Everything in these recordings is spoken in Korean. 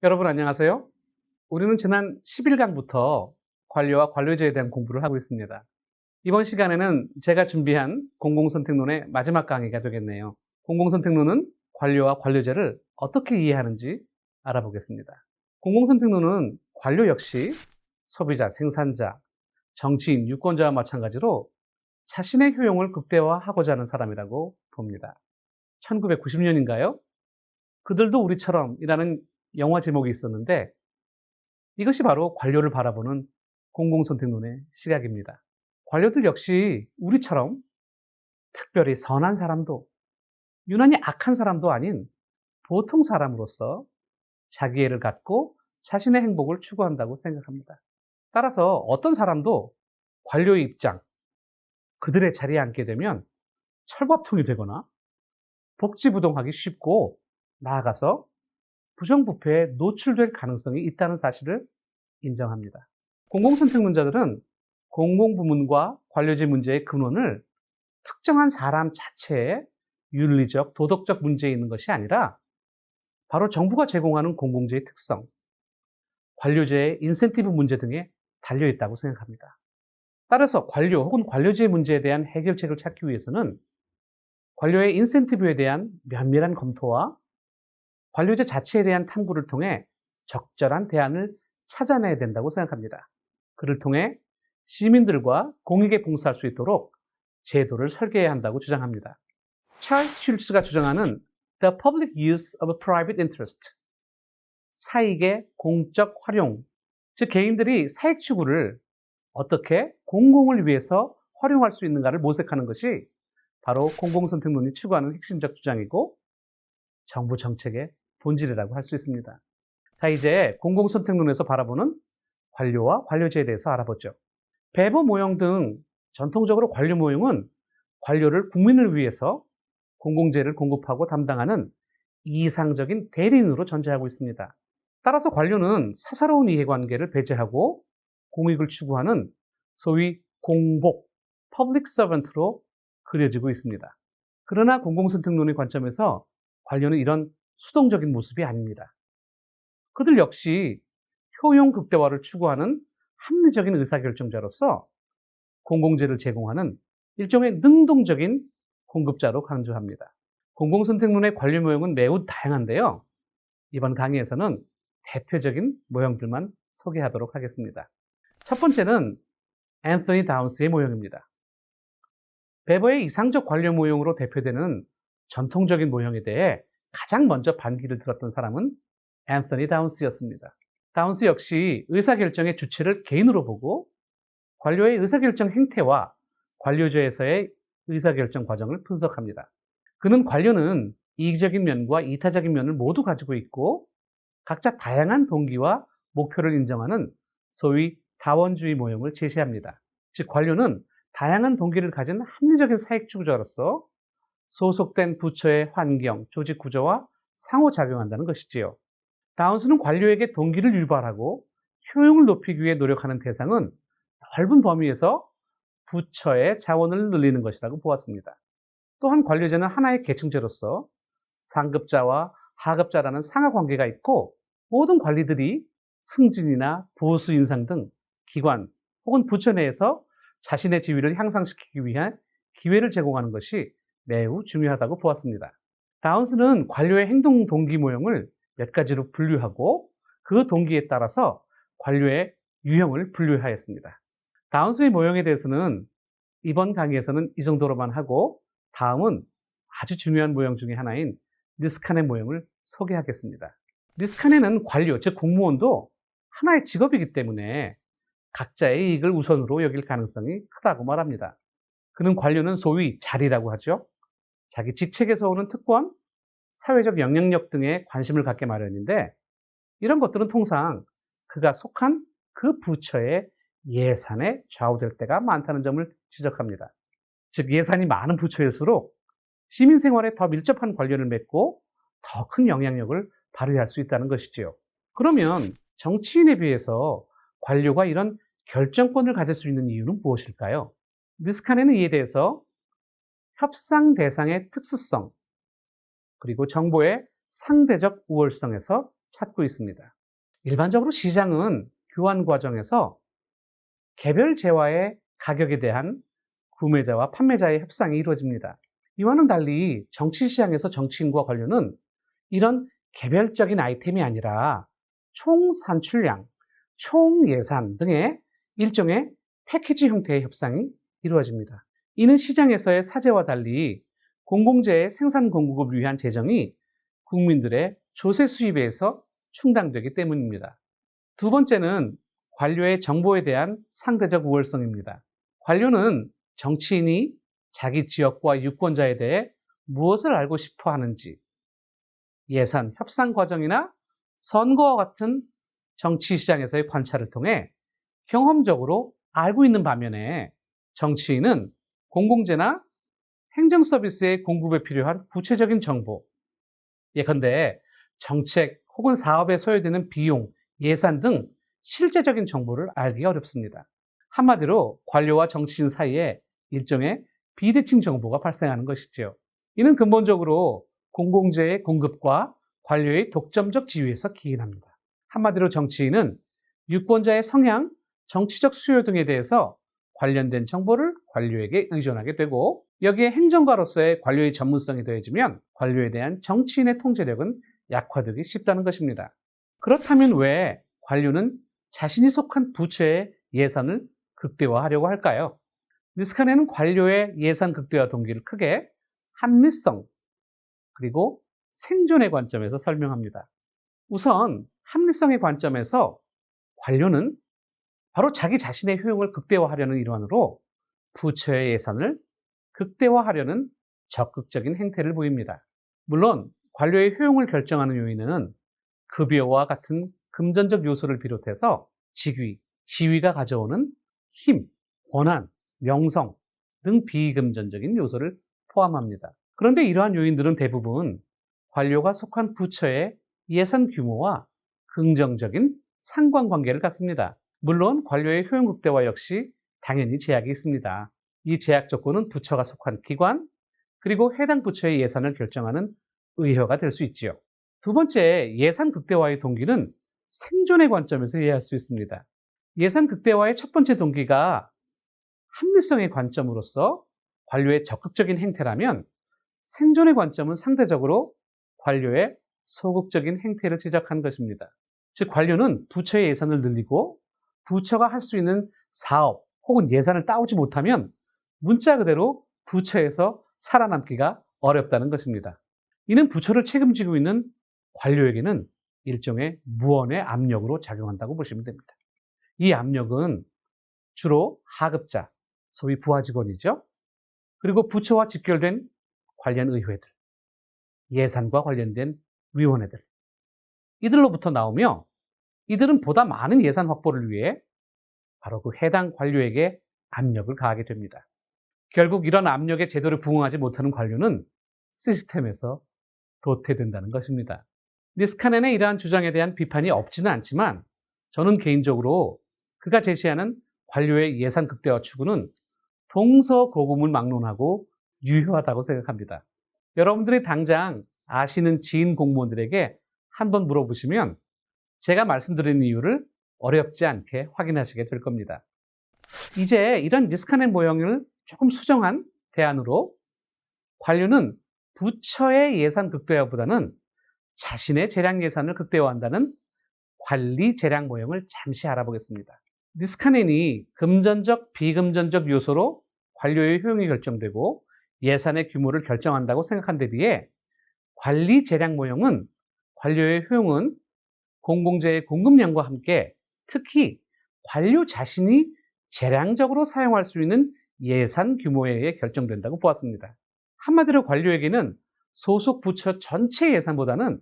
여러분 안녕하세요. 우리는 지난 10일간부터 관료와 관료제에 대한 공부를 하고 있습니다. 이번 시간에는 제가 준비한 공공선택론의 마지막 강의가 되겠네요. 공공선택론은 관료와 관료제를 어떻게 이해하는지 알아보겠습니다. 공공선택론은 관료 역시 소비자, 생산자, 정치인, 유권자와 마찬가지로 자신의 효용을 극대화하고자 하는 사람이라고 봅니다. 1990년인가요? 그들도 우리처럼 이라는 영화 제목이 있었는데 이것이 바로 관료를 바라보는 공공선택론의 시각입니다. 관료들 역시 우리처럼 특별히 선한 사람도 유난히 악한 사람도 아닌 보통 사람으로서 자기애를 갖고 자신의 행복을 추구한다고 생각합니다. 따라서 어떤 사람도 관료의 입장, 그들의 자리에 앉게 되면 철밥통이 되거나 복지부동하기 쉽고 나아가서 부정부패에 노출될 가능성이 있다는 사실을 인정합니다. 공공선택론자들은 공공부문과 관료제 문제의 근원을 특정한 사람 자체의 윤리적, 도덕적 문제에 있는 것이 아니라 바로 정부가 제공하는 공공재의 특성, 관료제의 인센티브 문제 등에 달려있다고 생각합니다. 따라서 관료 혹은 관료제의 문제에 대한 해결책을 찾기 위해서는 관료의 인센티브에 대한 면밀한 검토와 관료제 자체에 대한 탐구를 통해 적절한 대안을 찾아내야 된다고 생각합니다. 그를 통해 시민들과 공익에 봉사할 수 있도록 제도를 설계해야 한다고 주장합니다. 찰스 슐츠가 주장하는 The Public Use of Private Interest, 사익의 공적 활용, 즉 개인들이 사익 추구를 어떻게 공공을 위해서 활용할 수 있는가를 모색하는 것이 바로 공공선택론이 추구하는 핵심적 주장이고 정부 정책의 본질이라고 할 수 있습니다. 자, 이제 공공선택론에서 바라보는 관료와 관료제에 대해서 알아보죠. 배보 모형 등 전통적으로 관료 모형은 관료를 국민을 위해서 공공재를 공급하고 담당하는 이상적인 대리인으로 전제하고 있습니다. 따라서 관료는 사사로운 이해관계를 배제하고 공익을 추구하는 소위 공복, public servant로 그려지고 있습니다. 그러나 공공선택론의 관점에서 관료는 이런 수동적인 모습이 아닙니다. 그들 역시 효용 극대화를 추구하는 합리적인 의사결정자로서 공공재를 제공하는 일종의 능동적인 공급자로 강조합니다. 공공선택론의 관료 모형은 매우 다양한데요. 이번 강의에서는 대표적인 모형들만 소개하도록 하겠습니다. 첫 번째는 앤서니 다운스의 모형입니다. 베버의 이상적 관료 모형으로 대표되는 전통적인 모형에 대해 가장 먼저 반기를 들었던 사람은 앤서니 다운스였습니다. 다운스 역시 의사결정의 주체를 개인으로 보고 관료의 의사결정 행태와 관료제에서의 의사결정 과정을 분석합니다. 그는 관료는 이기적인 면과 이타적인 면을 모두 가지고 있고 각자 다양한 동기와 목표를 인정하는 소위 다원주의 모형을 제시합니다. 즉 관료는 다양한 동기를 가진 합리적인 사익추구자로서 소속된 부처의 환경, 조직 구조와 상호작용한다는 것이지요. 다운스는 관료에게 동기를 유발하고 효용을 높이기 위해 노력하는 대상은 넓은 범위에서 부처의 자원을 늘리는 것이라고 보았습니다. 또한 관료제는 하나의 계층제로서 상급자와 하급자라는 상하관계가 있고 모든 관리들이 승진이나 보수 인상 등 기관 혹은 부처 내에서 자신의 지위를 향상시키기 위한 기회를 제공하는 것이 매우 중요하다고 보았습니다. 다운스는 관료의 행동 동기 모형을 몇 가지로 분류하고 그 동기에 따라서 관료의 유형을 분류하였습니다. 다운스의 모형에 대해서는 이번 강의에서는 이 정도로만 하고 다음은 아주 중요한 모형 중에 하나인 니스칸의 모형을 소개하겠습니다. 니스칸에는 관료, 즉 공무원도 하나의 직업이기 때문에 각자의 이익을 우선으로 여길 가능성이 크다고 말합니다. 그는 관료는 소위 자리라고 하죠. 자기 직책에서 오는 특권, 사회적 영향력 등에 관심을 갖게 마련인데 이런 것들은 통상 그가 속한 그 부처의 예산에 좌우될 때가 많다는 점을 지적합니다. 즉 예산이 많은 부처일수록 시민 생활에 더 밀접한 관련을 맺고 더 큰 영향력을 발휘할 수 있다는 것이지요. 그러면 정치인에 비해서 관료가 이런 결정권을 가질 수 있는 이유는 무엇일까요? 니스칸에는 이에 대해서 협상 대상의 특수성, 그리고 정보의 상대적 우월성에서 찾고 있습니다. 일반적으로 시장은 교환 과정에서 개별 재화의 가격에 대한 구매자와 판매자의 협상이 이루어집니다. 이와는 달리 정치 시장에서 정치인과 관료는 이런 개별적인 아이템이 아니라 총 산출량, 총 예산 등의 일종의 패키지 형태의 협상이 이루어집니다. 이는 시장에서의 사재와 달리 공공재의 생산 공급을 위한 재정이 국민들의 조세 수입에 의해서 충당되기 때문입니다. 두 번째는 관료의 정보에 대한 상대적 우월성입니다. 관료는 정치인이 자기 지역과 유권자에 대해 무엇을 알고 싶어 하는지, 예산, 협상 과정이나 선거와 같은 정치 시장에서의 관찰을 통해 경험적으로 알고 있는 반면에 정치인은 공공재나 행정 서비스의 공급에 필요한 구체적인 정보, 예컨대 정책 혹은 사업에 소요되는 비용, 예산 등 실제적인 정보를 알기가 어렵습니다. 한마디로 관료와 정치인 사이에 일종의 비대칭 정보가 발생하는 것이지요. 이는 근본적으로 공공재의 공급과 관료의 독점적 지위에서 기인합니다. 한마디로 정치인은 유권자의 성향, 정치적 수요 등에 대해서 관련된 정보를 관료에게 의존하게 되고, 여기에 행정가로서의 관료의 전문성이 더해지면 관료에 대한 정치인의 통제력은 약화되기 쉽다는 것입니다. 그렇다면 왜 관료는 자신이 속한 부처의 예산을 극대화하려고 할까요? 니스칸에는 관료의 예산 극대화 동기를 크게 합리성 그리고 생존의 관점에서 설명합니다. 우선 합리성의 관점에서 관료는 바로 자기 자신의 효용을 극대화하려는 일환으로 부처의 예산을 극대화하려는 적극적인 행태를 보입니다. 물론 관료의 효용을 결정하는 요인에는 급여와 같은 금전적 요소를 비롯해서 직위, 지위가 가져오는 힘, 권한, 명성 등 비금전적인 요소를 포함합니다. 그런데 이러한 요인들은 대부분 관료가 속한 부처의 예산 규모와 긍정적인 상관관계를 갖습니다. 물론 관료의 효용 극대화 역시 당연히 제약이 있습니다. 이 제약 조건은 부처가 속한 기관, 그리고 해당 부처의 예산을 결정하는 의회가 될 수 있지요. 두 번째, 예산 극대화의 동기는 생존의 관점에서 이해할 수 있습니다. 예산 극대화의 첫 번째 동기가 합리성의 관점으로서 관료의 적극적인 행태라면, 생존의 관점은 상대적으로 관료의 소극적인 행태를 지적한 것입니다. 즉, 관료는 부처의 예산을 늘리고 부처가 할 수 있는 사업 혹은 예산을 따오지 못하면 문자 그대로 부처에서 살아남기가 어렵다는 것입니다. 이는 부처를 책임지고 있는 관료에게는 일종의 무언의 압력으로 작용한다고 보시면 됩니다. 이 압력은 주로 하급자, 소위 부하 직원이죠. 그리고 부처와 직결된 관련 의회들, 예산과 관련된 위원회들, 이들로부터 나오며, 이들은 보다 많은 예산 확보를 위해 바로 그 해당 관료에게 압력을 가하게 됩니다. 결국 이런 압력에 제대로 부응하지 못하는 관료는 시스템에서 도태된다는 것입니다. 니스카넨의 이러한 주장에 대한 비판이 없지는 않지만, 저는 개인적으로 그가 제시하는 관료의 예산 극대화 추구는 동서고금을 막론하고 유효하다고 생각합니다. 여러분들이 당장 아시는 지인 공무원들에게 한번 물어보시면 제가 말씀드린 이유를 어렵지 않게 확인하시게 될 겁니다. 이제 이런 니스카넨 모형을 조금 수정한 대안으로 관료는 부처의 예산 극대화보다는 자신의 재량 예산을 극대화한다는 관리 재량 모형을 잠시 알아보겠습니다. 니스카넨이 금전적, 비금전적 요소로 관료의 효용이 결정되고 예산의 규모를 결정한다고 생각한 데 비해, 관리 재량 모형은 관료의 효용은 공공재의 공급량과 함께 특히 관료 자신이 재량적으로 사용할 수 있는 예산 규모에 의해 결정된다고 보았습니다. 한마디로 관료에게는 소속 부처 전체 예산보다는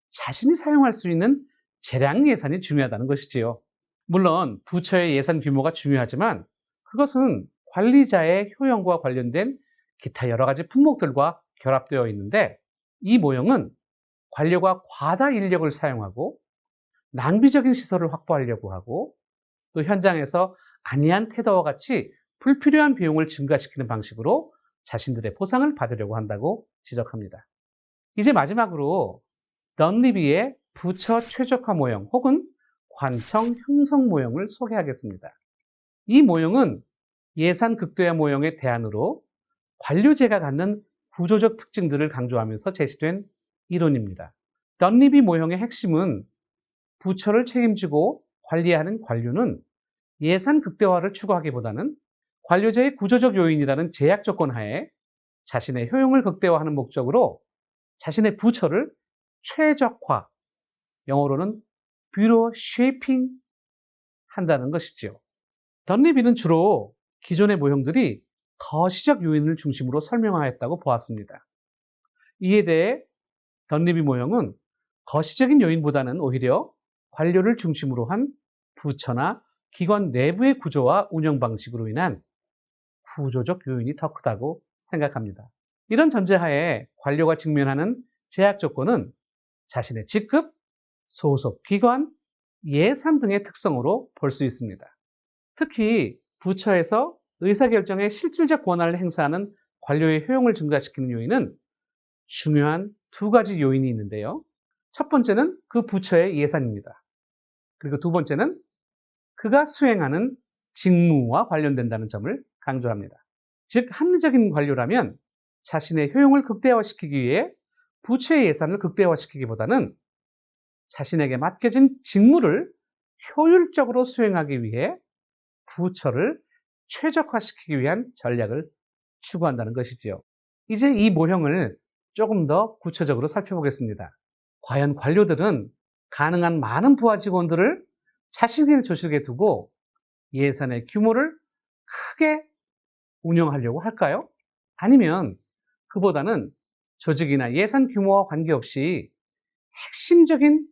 자신이 사용할 수 있는 재량 예산이 중요하다는 것이지요. 물론 부처의 예산 규모가 중요하지만 그것은 관리자의 효용과 관련된 기타 여러 가지 품목들과 결합되어 있는데, 이 모형은 관료가 과다 인력을 사용하고 낭비적인 시설을 확보하려고 하고 또 현장에서 안이한 태도와 같이 불필요한 비용을 증가시키는 방식으로 자신들의 보상을 받으려고 한다고 지적합니다. 이제 마지막으로 던리비의 부처 최적화 모형 혹은 관청 형성 모형을 소개하겠습니다. 이 모형은 예산 극대화 모형의 대안으로 관료제가 갖는 구조적 특징들을 강조하면서 제시된 이론입니다. 던리비 모형의 핵심은 부처를 책임지고 관리하는 관료는 예산 극대화를 추구하기보다는 관료제의 구조적 요인이라는 제약 조건 하에 자신의 효용을 극대화하는 목적으로 자신의 부처를 최적화, 영어로는 뷰로 쉐이핑 한다는 것이지요. 던리비는 주로 기존의 모형들이 거시적 요인을 중심으로 설명하였다고 보았습니다. 이에 대해 던리비 모형은 거시적인 요인보다는 오히려 관료를 중심으로 한 부처나 기관 내부의 구조와 운영 방식으로 인한 구조적 요인이 더 크다고 생각합니다. 이런 전제하에 관료가 직면하는 제약 조건은 자신의 직급, 소속 기관, 예산 등의 특성으로 볼 수 있습니다. 특히 부처에서 의사결정에 실질적 권한을 행사하는 관료의 효용을 증가시키는 요인은 중요한 두 가지 요인이 있는데요. 첫 번째는 그 부처의 예산입니다. 그리고 두 번째는 그가 수행하는 직무와 관련된다는 점을 강조합니다. 즉, 합리적인 관료라면 자신의 효용을 극대화시키기 위해 부처의 예산을 극대화시키기보다는 자신에게 맡겨진 직무를 효율적으로 수행하기 위해 부처를 최적화시키기 위한 전략을 추구한다는 것이지요. 이제 이 모형을 조금 더 구체적으로 살펴보겠습니다. 과연 관료들은 가능한 많은 부하 직원들을 자신의 조직에 두고 예산의 규모를 크게 운영하려고 할까요? 아니면 그보다는 조직이나 예산 규모와 관계없이 핵심적인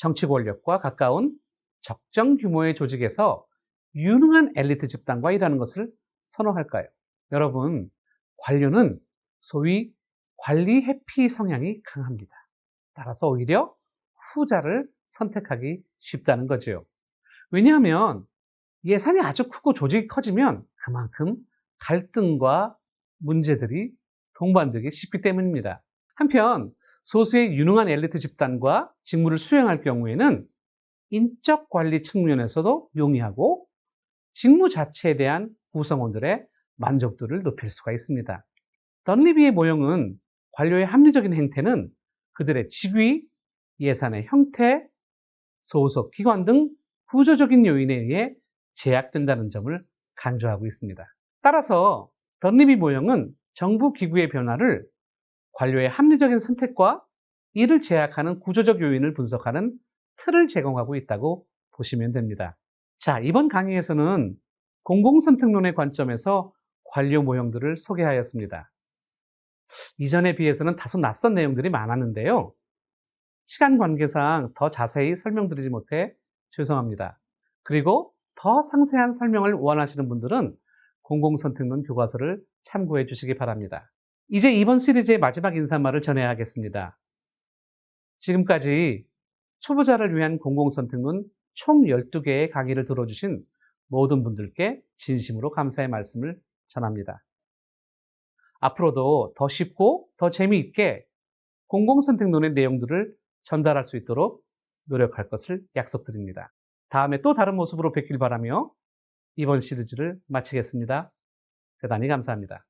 정치 권력과 가까운 적정 규모의 조직에서 유능한 엘리트 집단과 일하는 것을 선호할까요? 여러분, 관료는 소위 관리 회피 성향이 강합니다. 따라서 오히려 후자를 선택하기 쉽다는 거죠. 왜냐하면 예산이 아주 크고 조직이 커지면 그만큼 갈등과 문제들이 동반되기 쉽기 때문입니다. 한편 소수의 유능한 엘리트 집단과 직무를 수행할 경우에는 인적 관리 측면에서도 용이하고 직무 자체에 대한 구성원들의 만족도를 높일 수가 있습니다. 던리비의 모형은 관료의 합리적인 행태는 그들의 직위, 예산의 형태, 소속 기관 등 구조적인 요인에 의해 제약된다는 점을 강조하고 있습니다. 따라서 던리비 모형은 정부 기구의 변화를 관료의 합리적인 선택과 이를 제약하는 구조적 요인을 분석하는 틀을 제공하고 있다고 보시면 됩니다. 자, 이번 강의에서는 공공선택론의 관점에서 관료 모형들을 소개하였습니다. 이전에 비해서는 다소 낯선 내용들이 많았는데요. 시간 관계상 더 자세히 설명드리지 못해 죄송합니다. 그리고 더 상세한 설명을 원하시는 분들은 공공선택론 교과서를 참고해 주시기 바랍니다. 이제 이번 시리즈의 마지막 인사말을 전해야 하겠습니다. 지금까지 초보자를 위한 공공선택론 총 12개의 강의를 들어주신 모든 분들께 진심으로 감사의 말씀을 전합니다. 앞으로도 더 쉽고 더 재미있게 공공선택론의 내용들을 전달할 수 있도록 노력할 것을 약속드립니다. 다음에 또 다른 모습으로 뵙길 바라며 이번 시리즈를 마치겠습니다. 대단히 감사합니다.